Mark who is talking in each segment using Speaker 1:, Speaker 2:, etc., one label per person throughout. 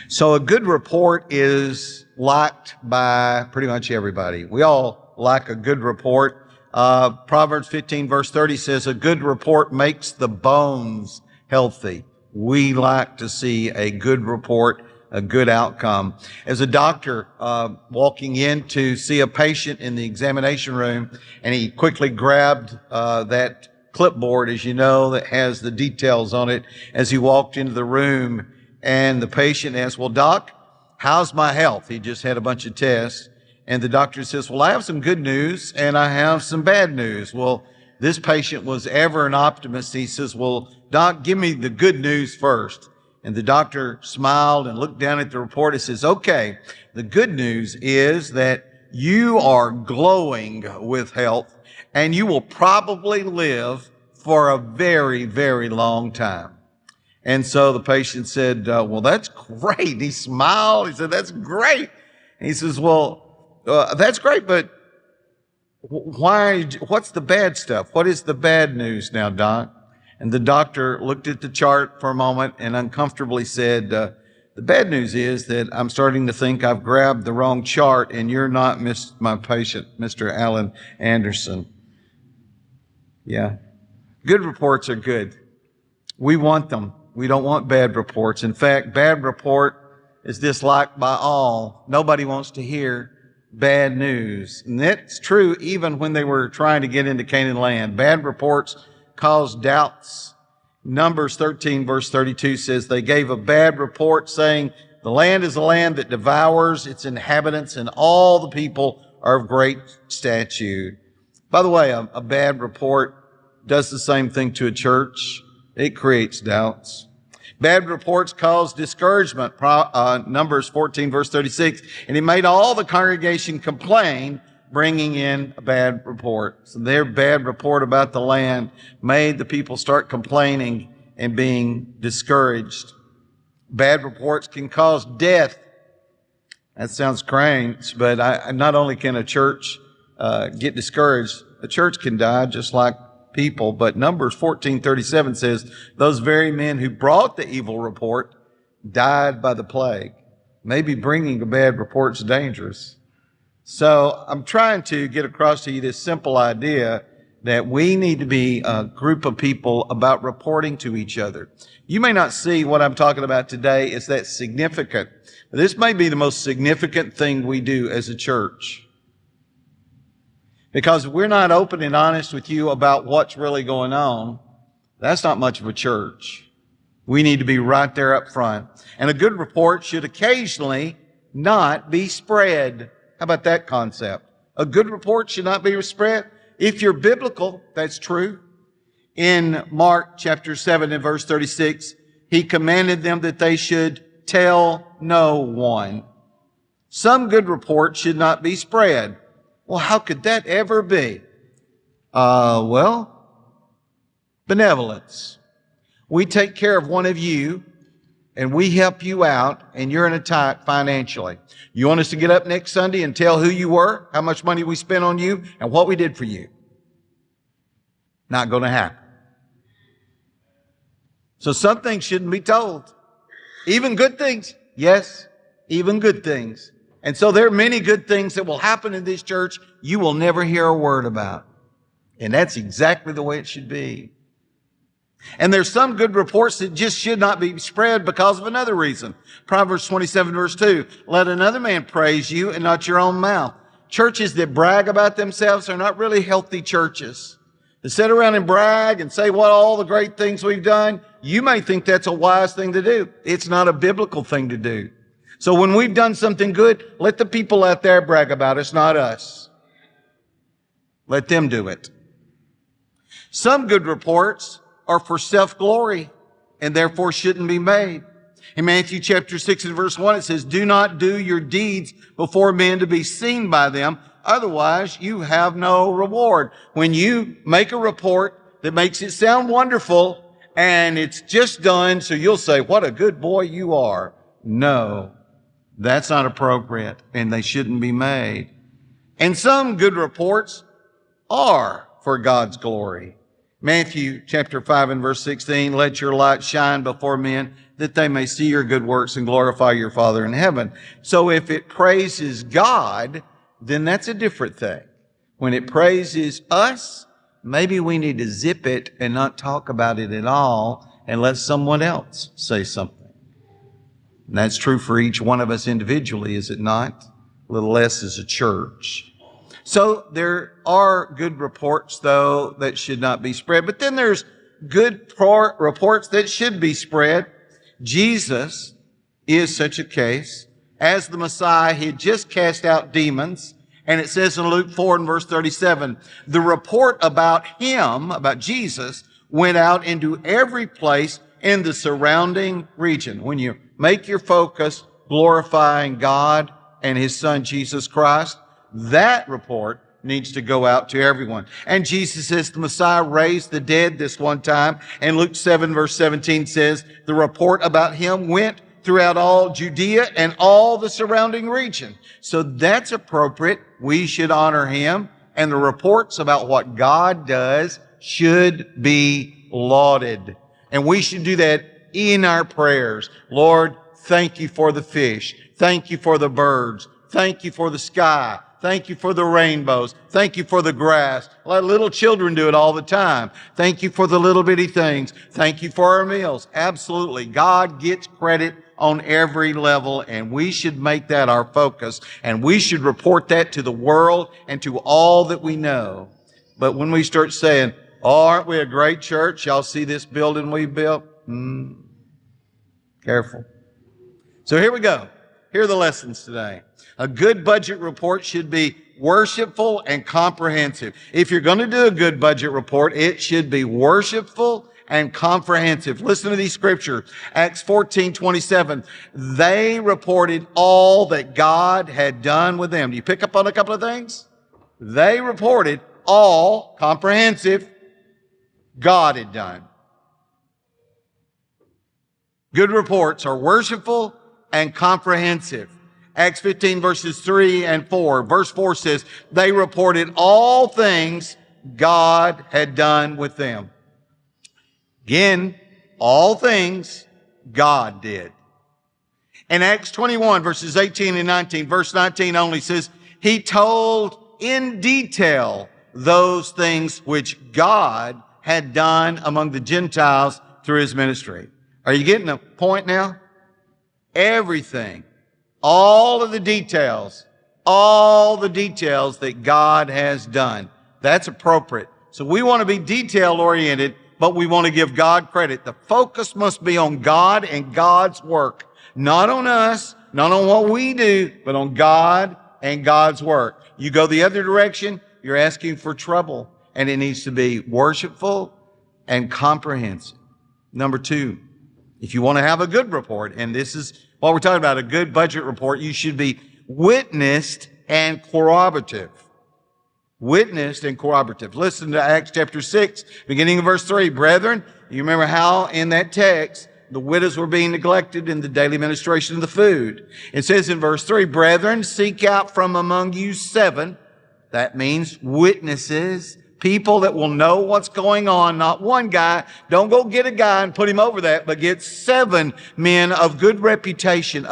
Speaker 1: So a good report is liked by pretty much everybody. We all like a good report. Proverbs 15 verse 30 says, a good report makes the bones healthy. We like to see a good report, a good outcome. As a doctor walking in to see a patient in the examination room, and he quickly grabbed that clipboard, as you know, that has the details on it as he walked into the room, and the patient asked, well, Doc, how's my health? He just had a bunch of tests. And the doctor says, well, I have some good news and I have some bad news. Well, this patient was ever an optimist. He says, well, Doc, give me the good news first. And the doctor smiled and looked down at the report and says, okay, the good news is that you are glowing with health and you will probably live for a very, very long time. And so the patient said, well, that's great. He smiled. He said, that's great. And he says, well, that's great, but what's the bad stuff? What is the bad news now, Doc? And the doctor looked at the chart for a moment and uncomfortably said, the bad news is that I'm starting to think I've grabbed the wrong chart and you're not my patient, Mr. Alan Anderson. Yeah. Good reports are good. We want them. We don't want bad reports. In fact, bad report is disliked by all. Nobody wants to hear bad news. And that's true even when they were trying to get into Canaan land. Bad reports cause doubts. Numbers 13 verse 32 says, they gave a bad report saying, the land is a land that devours its inhabitants and all the people are of great stature. By the way, a bad report does the same thing to a church. It creates doubts. Bad reports cause discouragement. Numbers 14 verse 36. And he made all the congregation complain, bringing in a bad report. So their bad report about the land made the people start complaining and being discouraged. Bad reports can cause death. That sounds strange, but not only can a church get discouraged, a church can die just like people. But Numbers 14:37 says, those very men who brought the evil report died by the plague. Maybe bringing a bad report is dangerous. So I'm trying to get across to you this simple idea that we need to be a group of people about reporting to each other. You may not see what I'm talking about today is that significant. But this may be the most significant thing we do as a church. Because if we're not open and honest with you about what's really going on, that's not much of a church. We need to be right there up front. And a good report should occasionally not be spread. How about that concept? A good report should not be spread. If you're biblical, that's true. In Mark chapter 7 and verse 36, he commanded them that they should tell no one. Some good reports should not be spread. Well, how could that ever be? Benevolence. We take care of one of you and we help you out and you're in a tight financially. You want us to get up next Sunday and tell who you were, how much money we spent on you, and what we did for you? Not going to happen. So some things shouldn't be told. Even good things. Yes, even good things. And so there are many good things that will happen in this church you will never hear a word about. And that's exactly the way it should be. And there's some good reports that just should not be spread because of another reason. Proverbs 27 verse 2, let another man praise you and not your own mouth. Churches that brag about themselves are not really healthy churches. To sit around and brag and say what all the great things we've done, you may think that's a wise thing to do. It's not a biblical thing to do. So when we've done something good, let the people out there brag about us, not us. Let them do it. Some good reports are for self-glory and therefore shouldn't be made. In Matthew chapter 6 and verse 1, it says, do not do your deeds before men to be seen by them. Otherwise, you have no reward. When you make a report that makes it sound wonderful and it's just done, so you'll say, what a good boy you are. No. That's not appropriate, and they shouldn't be made. And some good reports are for God's glory. Matthew chapter 5 and verse 16, let your light shine before men that they may see your good works and glorify your Father in heaven. So if it praises God, then that's a different thing. When it praises us, maybe we need to zip it and not talk about it at all and let someone else say something. And that's true for each one of us individually, is it not? A little less as a church. So there are good reports, though, that should not be spread. But then there's good reports that should be spread. Jesus is such a case. As the Messiah, he had just cast out demons. And it says in Luke 4 and verse 37, the report about him, about Jesus, went out into every place in the surrounding region. When you make your focus glorifying God and his Son, Jesus Christ, that report needs to go out to everyone. And Jesus says the Messiah raised the dead this one time. And Luke 7 verse 17 says the report about him went throughout all Judea and all the surrounding region. So that's appropriate. We should honor him. And the reports about what God does should be lauded. And we should do that in our prayers. Lord, thank you for the fish. Thank you for the birds. Thank you for the sky. Thank you for the rainbows. Thank you for the grass. Let little children do it all the time. Thank you for the little bitty things. Thank you for our meals. Absolutely. God gets credit on every level, and we should make that our focus, and we should report that to the world and to all that we know. But when we start saying, oh, aren't we a great church? Y'all see this building we built? Careful. So here we go. Here are the lessons today. A good budget report should be worshipful and comprehensive. If you're going to do a good budget report, it should be worshipful and comprehensive. Listen to these scriptures. Acts 14:27. They reported all that God had done with them. Do you pick up on a couple of things? They reported all, comprehensive, God had done. Good reports are worshipful and comprehensive. Acts 15 verses 3 and 4. Verse 4 says, they reported all things God had done with them. Again, all things God did. In Acts 21 verses 18 and 19, verse 19 only says, he told in detail those things which God had done among the Gentiles through his ministry. Are you getting the point now? Everything. All of the details that God has done. That's appropriate. So we want to be detail oriented, but we want to give God credit. The focus must be on God and God's work. Not on us, not on what we do, but on God and God's work. You go the other direction, you're asking for trouble. And it needs to be worshipful and comprehensive. Number 2, if you want to have a good report, and this is what we're talking about, a good budget report, you should be witnessed and corroborative. Witnessed and corroborative. Listen to Acts chapter 6, beginning of verse 3. Brethren, you remember how in that text the widows were being neglected in the daily ministration of the food. It says in verse 3, brethren, seek out from among you 7. That means witnesses. People that will know what's going on, not one guy. Don't go get a guy and put him over that, but get 7 men of good reputation,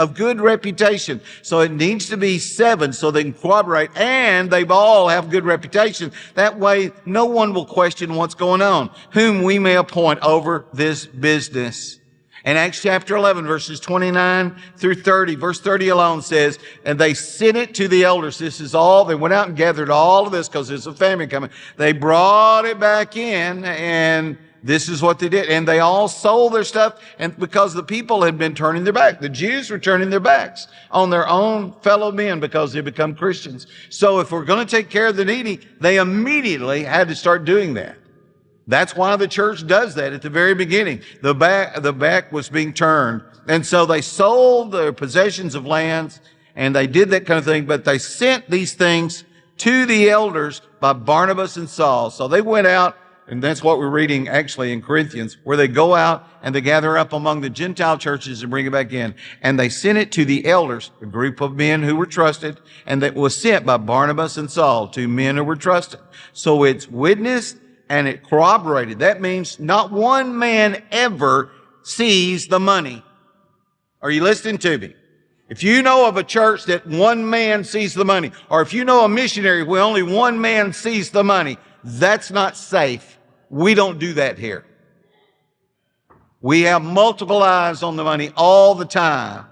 Speaker 1: So it needs to be 7 so they can corroborate, and they all have good reputation. That way, no one will question what's going on, whom we may appoint over this business. In Acts chapter 11, verses 29 through 30, verse 30 alone says, and they sent it to the elders. This is all, they went out and gathered all of this because there's a famine coming. They brought it back in, and this is what they did. And they all sold their stuff, and because the people had been turning their back. The Jews were turning their backs on their own fellow men because they become Christians. So if we're going to take care of the needy, they immediately had to start doing that. That's why the church does that at the very beginning. The back was being turned. And so they sold their possessions of lands, and they did that kind of thing, but they sent these things to the elders by Barnabas and Saul. So they went out, and that's what we're reading actually in Corinthians, where they go out and they gather up among the Gentile churches and bring it back in. And they sent it to the elders, a group of men who were trusted, and that was sent by Barnabas and Saul to men who were trusted. So it's witnessed and it corroborated. That means not one man ever sees the money. Are you listening to me? If you know of a church that one man sees the money, or if you know a missionary where only one man sees the money, that's not safe. We don't do that here. We have multiple eyes on the money all the time.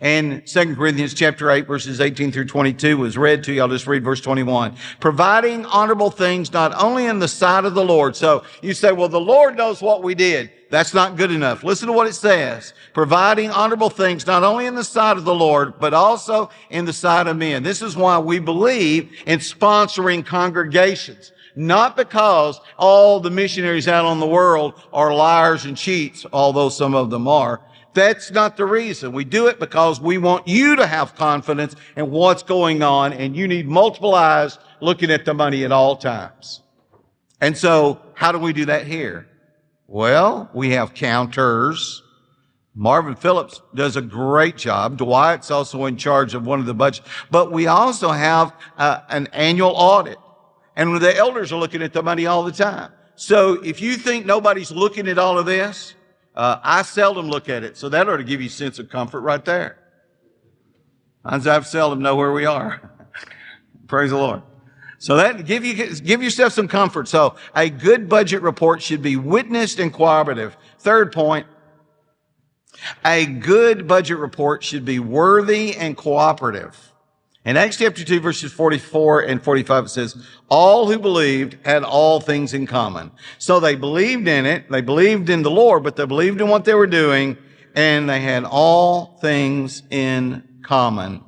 Speaker 1: And 2 Corinthians chapter 8, verses 18 through 22 was read to you. I'll just read verse 21. Providing honorable things not only in the sight of the Lord. So you say, well, the Lord knows what we did. That's not good enough. Listen to what it says. Providing honorable things not only in the sight of the Lord, but also in the sight of men. This is why we believe in sponsoring congregations. Not because all the missionaries out on the world are liars and cheats, although some of them are. That's not the reason. We do it because we want you to have confidence in what's going on, and you need multiple eyes looking at the money at all times. And so, how do we do that here? Well, we have counters. Marvin Phillips does a great job. Dwight's also in charge of one of the budgets. But we also have an annual audit. And the elders are looking at the money all the time. So if you think nobody's looking at all of this, I seldom look at it. So that ought to give you a sense of comfort right there. I seldom know where we are. Praise the Lord. So that give yourself some comfort. So a good budget report should be witnessed and cooperative. Third point, a good budget report should be worthy and cooperative. In Acts chapter 2, verses 44 and 45, it says, all who believed had all things in common. So they believed in it. They believed in the Lord, but they believed in what they were doing, and they had all things in common.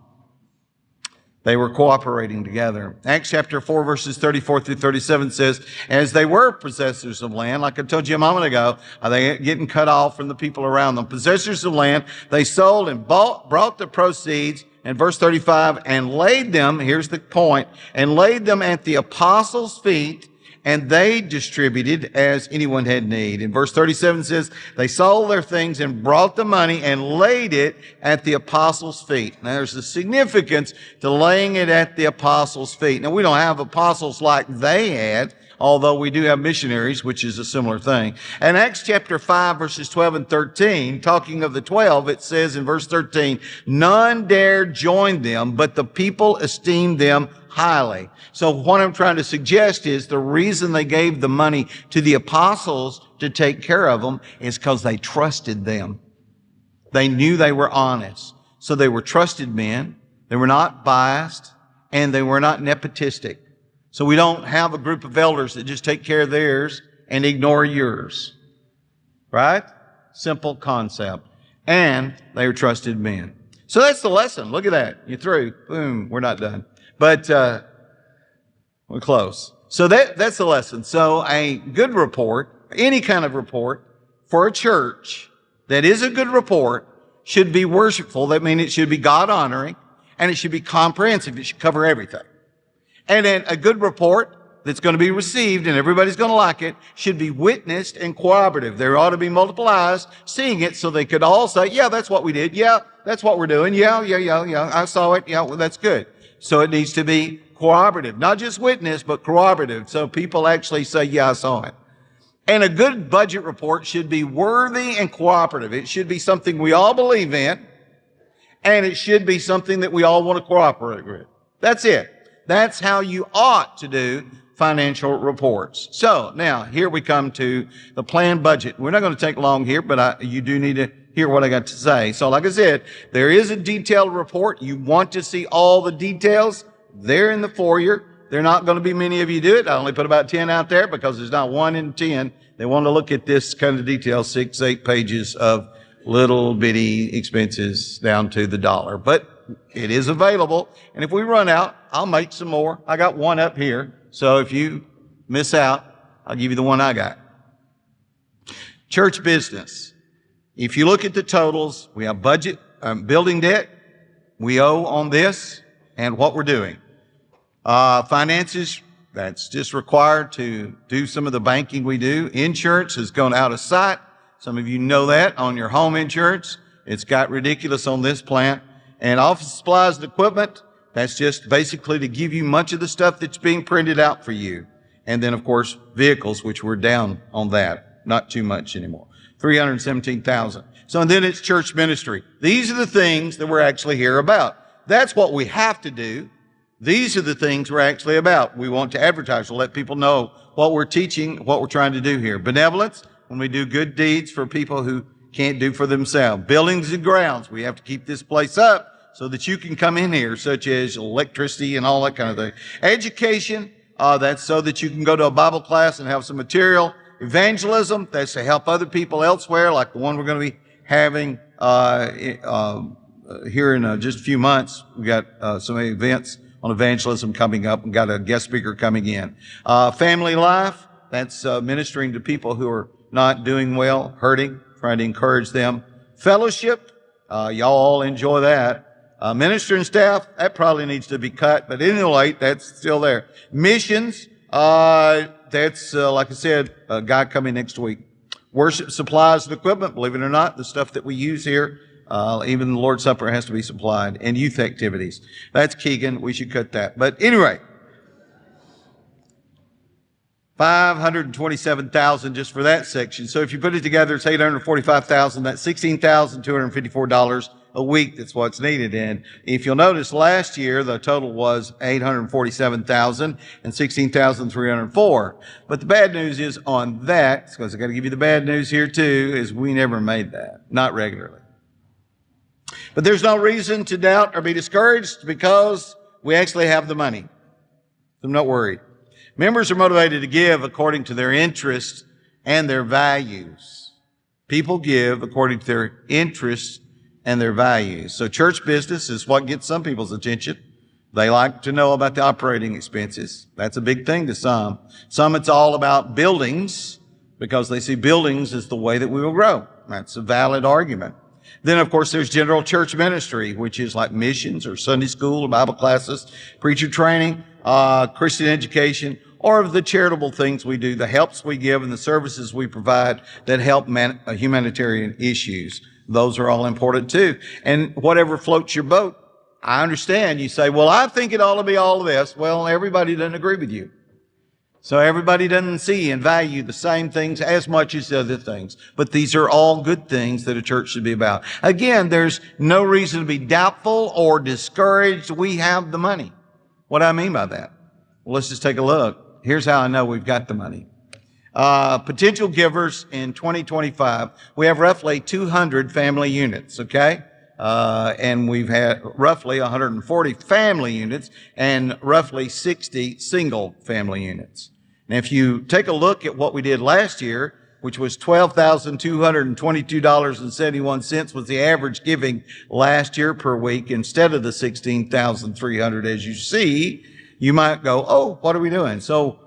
Speaker 1: They were cooperating together. Acts chapter 4, verses 34 through 37 says, as they were possessors of land, like I told you a moment ago, they getting cut off from the people around them. Possessors of land, they sold and brought the proceeds. And verse 35, and laid them, here's the point, and laid them at the apostles' feet, and they distributed as anyone had need. And verse 37 says, they sold their things and brought the money and laid it at the apostles' feet. Now there's a significance to laying it at the apostles' feet. Now we don't have apostles like they had, although we do have missionaries, which is a similar thing. And Acts chapter 5, verses 12 and 13, talking of the 12, it says in verse 13, none dared join them, but the people esteemed them highly. So what I'm trying to suggest is the reason they gave the money to the apostles to take care of them is because they trusted them. They knew they were honest. So they were trusted men. They were not biased, and they were not nepotistic. So we don't have a group of elders that just take care of theirs and ignore yours. Right? Simple concept. And they were trusted men. So that's the lesson. Look at that. You're through. Boom. We're not done. But we're close. So that's the lesson. So a good report, any kind of report for a church that is a good report should be worshipful. That means it should be God-honoring, and it should be comprehensive. It should cover everything. And then a good report that's going to be received and everybody's going to like it should be witnessed and cooperative. There ought to be multiple eyes seeing it so they could all say, yeah, that's what we did. Yeah, that's what we're doing. Yeah, I saw it. Yeah, well, that's good. So it needs to be cooperative, not just witness, but cooperative. So people actually say, yeah, I saw it. And a good budget report should be worthy and cooperative. It should be something we all believe in, and it should be something that we all want to cooperate with. That's it. That's how you ought to do financial reports. So now here we come to the planned budget. We're not going to take long here, but you do need to hear what I got to say. So like I said, there is a detailed report. You want to see all the details. They're in the foyer. There are not going to be many of you do it. I only put about 10 out there because there's not 1 in 10. They want to look at this kind of detail, 6, 8 pages of little bitty expenses down to the dollar. But it is available. And if we run out, I'll make some more. I got one up here. So if you miss out, I'll give you the one I got. Church business. If you look at the totals, we have budget, building debt, we owe on this, and what we're doing. Finances, that's just required to do some of the banking we do. Insurance has gone out of sight. Some of you know that on your home insurance. It's got ridiculous on this plant. And office supplies and equipment, that's just basically to give you much of the stuff that's being printed out for you. And then, of course, vehicles, which we're down on that. Not too much anymore. 317,000. So, and then it's church ministry. These are the things that we're actually here about. That's what we have to do. These are the things we're actually about. We want to advertise to let people know what we're teaching, what we're trying to do here. Benevolence, when we do good deeds for people who can't do for themselves. Buildings and grounds, we have to keep this place up so that you can come in here, such as electricity and all that kind of thing. Education, that's so that you can go to a Bible class and have some material. Evangelism, that's to help other people elsewhere, like the one we're going to be having here in just a few months. We got some events on evangelism coming up and got a guest speaker coming in. Family life, that's ministering to people who are not doing well, hurting, trying to encourage them. Fellowship, y'all all enjoy that. Ministering staff, that probably needs to be cut, but anyway, that's still there. Missions, that's, like I said, a guy coming next week. Worship supplies and equipment, believe it or not, the stuff that we use here, even the Lord's Supper has to be supplied. And youth activities. That's Keegan. We should cut that. But anyway, 527,000 just for that section. So if you put it together, it's 845,000. That's $16,254 a week. That's what's needed. And if you'll notice, last year the total was 847,000 and 16,304. But the bad news is on that, because I got to give you the bad news here too, is we never made that, not regularly. But there's no reason to doubt or be discouraged because we actually have the money. So I'm not worried. Members are motivated to give according to their interests and their values. People give according to their interests and their values. So church business is what gets some people's attention. They like to know about the operating expenses. That's a big thing to some. Some it's all about buildings because they see buildings as the way that we will grow. That's a valid argument. Then, of course, there's general church ministry, which is like missions or Sunday school or Bible classes, preacher training, Christian education, or the charitable things we do, the helps we give and the services we provide that help humanitarian issues. Those are all important too. And whatever floats your boat, I understand. You say, well, I think it ought to be all of this. Well, everybody doesn't agree with you. So everybody doesn't see and value the same things as much as the other things. But these are all good things that a church should be about. Again, there's no reason to be doubtful or discouraged. We have the money. What do I mean by that? Well, let's just take a look. Here's how I know we've got the money. Potential givers in 2025, we have roughly 200 family units, okay? And we've had roughly 140 family units and roughly 60 single family units. Now, if you take a look at what we did last year, which was $12,222.71 was the average giving last year per week instead of the $16,300 as you see, you might go, oh, what are we doing? So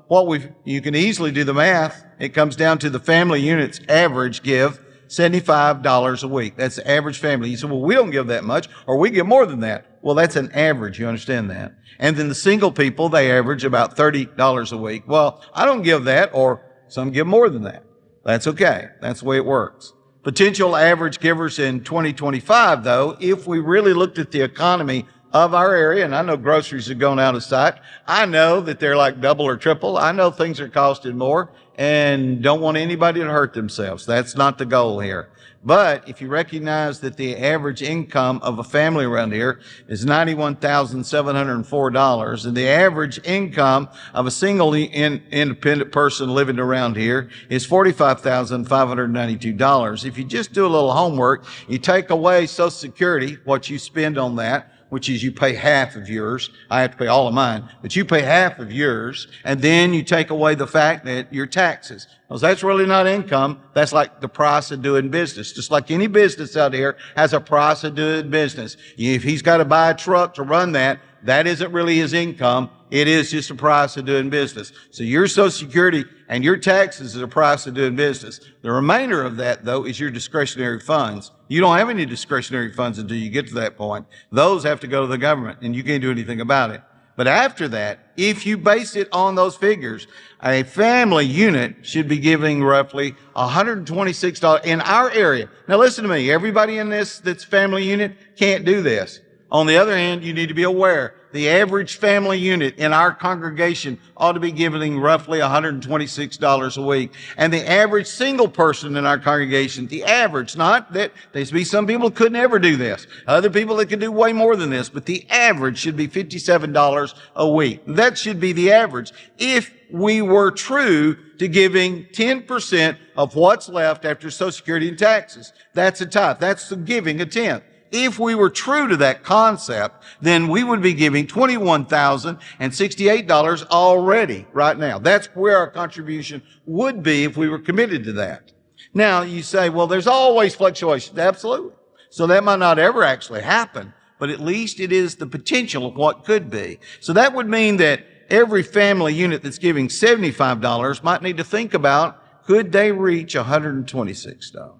Speaker 1: you can easily do the math. It comes down to the family units average give $75 a week. That's the average family. You say, well, we don't give that much, or we give more than that. Well, that's an average. You understand that? And then the single people, they average about $30 a week. Well, I don't give that, or some give more than that. That's okay. That's the way it works. Potential average givers in 2025, though, if we really looked at the economy of our area, and I know groceries have gone out of sight. I know that they're like double or triple. I know things are costing more and don't want anybody to hurt themselves. That's not the goal here. But if you recognize that the average income of a family around here is $91,704, and the average income of a single independent person living around here is $45,592. If you just do a little homework, you take away Social Security, what you spend on that, which is you pay half of yours. I have to pay all of mine, but you pay half of yours, and then you take away the fact that your taxes. Because that's really not income. That's like the price of doing business. Just like any business out here has a price of doing business. If he's got to buy a truck to run that, that isn't really his income. It is just a price of doing business. So your Social Security and your taxes is a price of doing business. The remainder of that, though, is your discretionary funds. You don't have any discretionary funds until you get to that point. Those have to go to the government, and you can't do anything about it. But after that, if you base it on those figures, a family unit should be giving roughly $126 in our area. Now listen to me. Everybody in this that's family unit can't do this. On the other hand, you need to be aware the average family unit in our congregation ought to be giving roughly $126 a week. And the average single person in our congregation, the average, not that there's be some people who couldn't ever do this, other people that could do way more than this, but the average should be $57 a week. That should be the average if we were true to giving 10% of what's left after Social Security and taxes. That's a tithe. That's the giving a tenth. If we were true to that concept, then we would be giving $21,068 already right now. That's where our contribution would be if we were committed to that. Now, you say, well, there's always fluctuations. Absolutely. So that might not ever actually happen, but at least it is the potential of what could be. So that would mean that every family unit that's giving $75 might need to think about, could they reach $126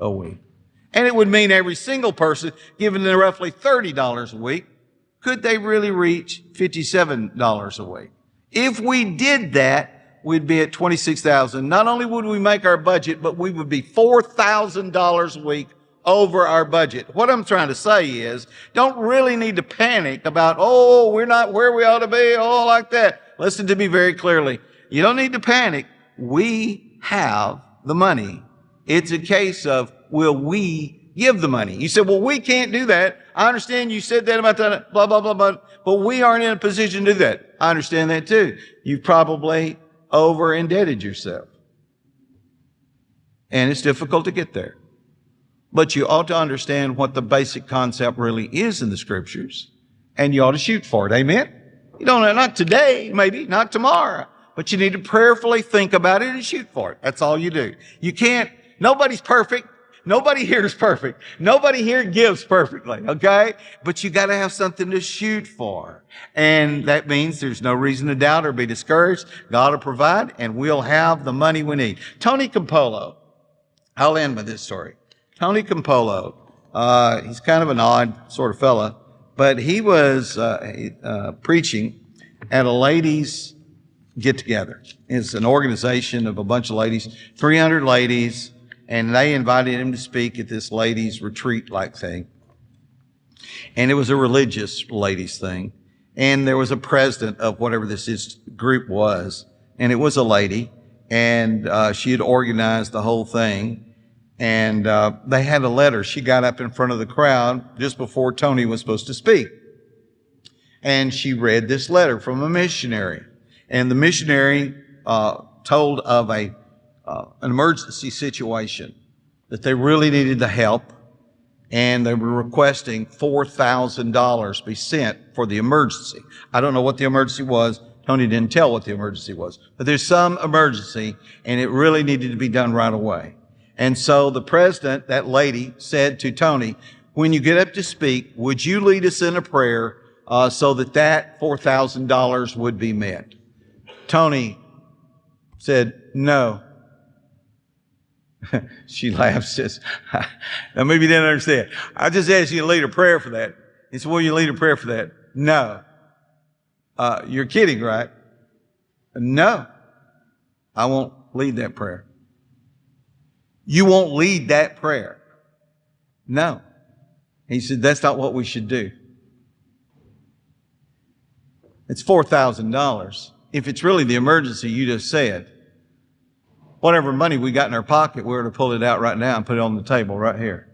Speaker 1: a week? And it would mean every single person giving them roughly $30 a week, could they really reach $57 a week? If we did that, we'd be at $26,000. Not only would we make our budget, but we would be $4,000 a week over our budget. What I'm trying to say is, don't really need to panic about, oh, we're not where we ought to be, oh, like that. Listen to me very clearly. You don't need to panic. We have the money. It's a case of, will we give the money? You said, well, we can't do that. I understand you said that about that, blah, blah, blah, blah, but we aren't in a position to do that. I understand that too. You've probably over-indebted yourself. And it's difficult to get there. But you ought to understand what the basic concept really is in the Scriptures, and you ought to shoot for it. Amen? You don't, not today, maybe, not tomorrow, but you need to prayerfully think about it and shoot for it. That's all you do. You can't, nobody's perfect. Nobody here is perfect. Nobody here gives perfectly, okay? But you got to have something to shoot for. And that means there's no reason to doubt or be discouraged. God will provide, and we'll have the money we need. Tony Campolo, I'll end with this story. Tony Campolo, he's kind of an odd sort of fella, but he was preaching at a ladies' get-together. It's an organization of a bunch of ladies, 300 ladies, and they invited him to speak at this ladies' retreat-like thing. And it was a religious ladies' thing. And there was a president of whatever this group was, and it was a lady, and she had organized the whole thing. And they had a letter. She got up in front of the crowd just before Tony was supposed to speak. And she read this letter from a missionary. And the missionary told of an emergency situation that they really needed the help. And they were requesting $4,000 be sent for the emergency. I don't know what the emergency was. Tony didn't tell what the emergency was. But there's some emergency, and it really needed to be done right away. And so the president, that lady, said to Tony, when you get up to speak, would you lead us in a prayer so that $4,000 would be met? Tony said, no. She laughed, says, now maybe you didn't understand. I just asked you to lead a prayer for that. He said, will you lead a prayer for that? No. You're kidding, right? No. I won't lead that prayer. You won't lead that prayer. No. He said, that's not what we should do. It's $4,000. If it's really the emergency you just said, whatever money we got in our pocket, we're to pull it out right now and put it on the table right here.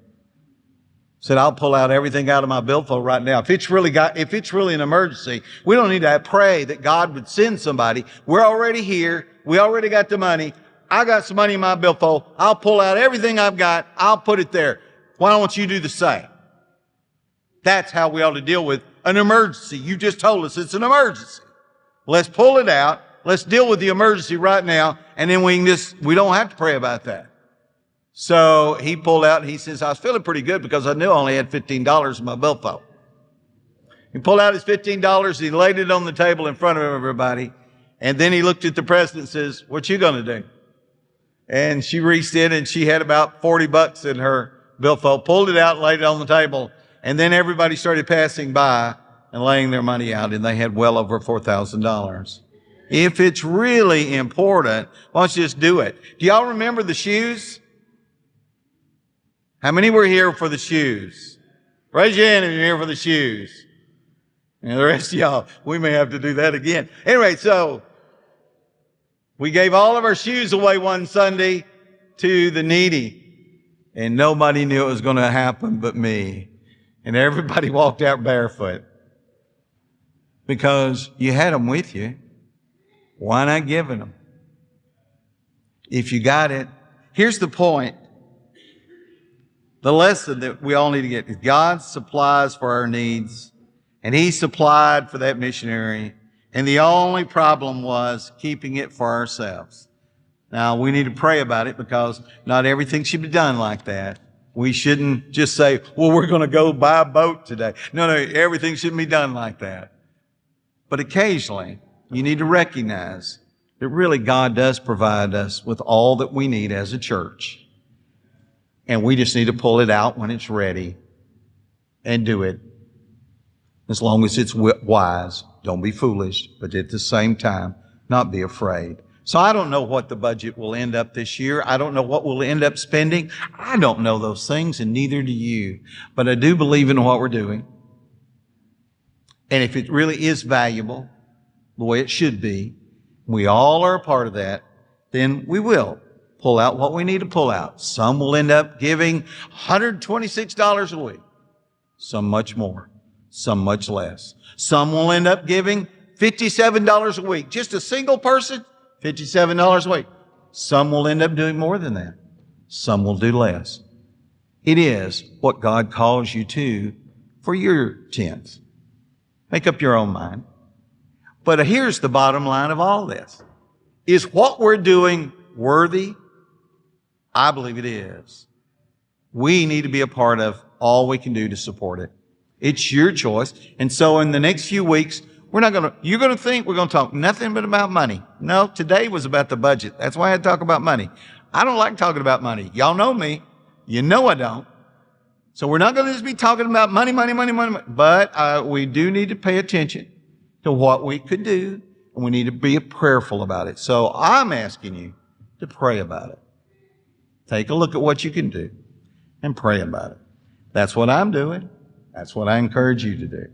Speaker 1: Said, I'll pull out everything out of my billfold right now. If it's really an emergency, we don't need to pray that God would send somebody. We're already here. We already got the money. I got some money in my billfold. I'll pull out everything I've got. I'll put it there. Why don't you do the same? That's how we ought to deal with an emergency. You just told us it's an emergency. Let's pull it out. Let's deal with the emergency right now. And then we don't have to pray about that. So he pulled out and he says, I was feeling pretty good because I knew I only had $15 in my billfold. He pulled out his $15. He laid it on the table in front of everybody. And then he looked at the president and says, what you going to do? And she reached in and she had about $40 in her billfold, pulled it out, laid it on the table. And then everybody started passing by and laying their money out, and they had well over $4,000. If it's really important, why don't you just do it? Do y'all remember the shoes? How many were here for the shoes? Raise your hand if you're here for the shoes. And the rest of y'all, we may have to do that again. Anyway, so we gave all of our shoes away one Sunday to the needy. And nobody knew it was going to happen but me. And everybody walked out barefoot. Because you had them with you. Why not giving them? If you got it. Here's the point. The lesson that we all need to get is God supplies for our needs. And He supplied for that missionary. And the only problem was keeping it for ourselves. Now, we need to pray about it because not everything should be done like that. We shouldn't just say, well, we're going to go buy a boat today. No, everything shouldn't be done like that. But occasionally, you need to recognize that really God does provide us with all that we need as a church. And we just need to pull it out when it's ready and do it. As long as it's wise, don't be foolish, but at the same time, not be afraid. So I don't know what the budget will end up this year. I don't know what we'll end up spending. I don't know those things, and neither do you. But I do believe in what we're doing. And if it really is valuable, the way it should be, we all are a part of that, then we will pull out what we need to pull out. Some will end up giving $126 a week. Some much more. Some much less. Some will end up giving $57 a week. Just a single person, $57 a week. Some will end up doing more than that. Some will do less. It is what God calls you to for your tenth. Make up your own mind. But here's the bottom line of all this. Is what we're doing worthy? I believe it is. We need to be a part of all we can do to support it. It's your choice. And so in the next few weeks, you're going to think we're going to talk nothing but about money. No, today was about the budget. That's why I had to talk about money. I don't like talking about money. Y'all know me. You know I don't. So we're not going to just be talking about money. But we do need to pay attention to what we could do, and we need to be prayerful about it. So I'm asking you to pray about it. Take a look at what you can do and pray about it. That's what I'm doing. That's what I encourage you to do.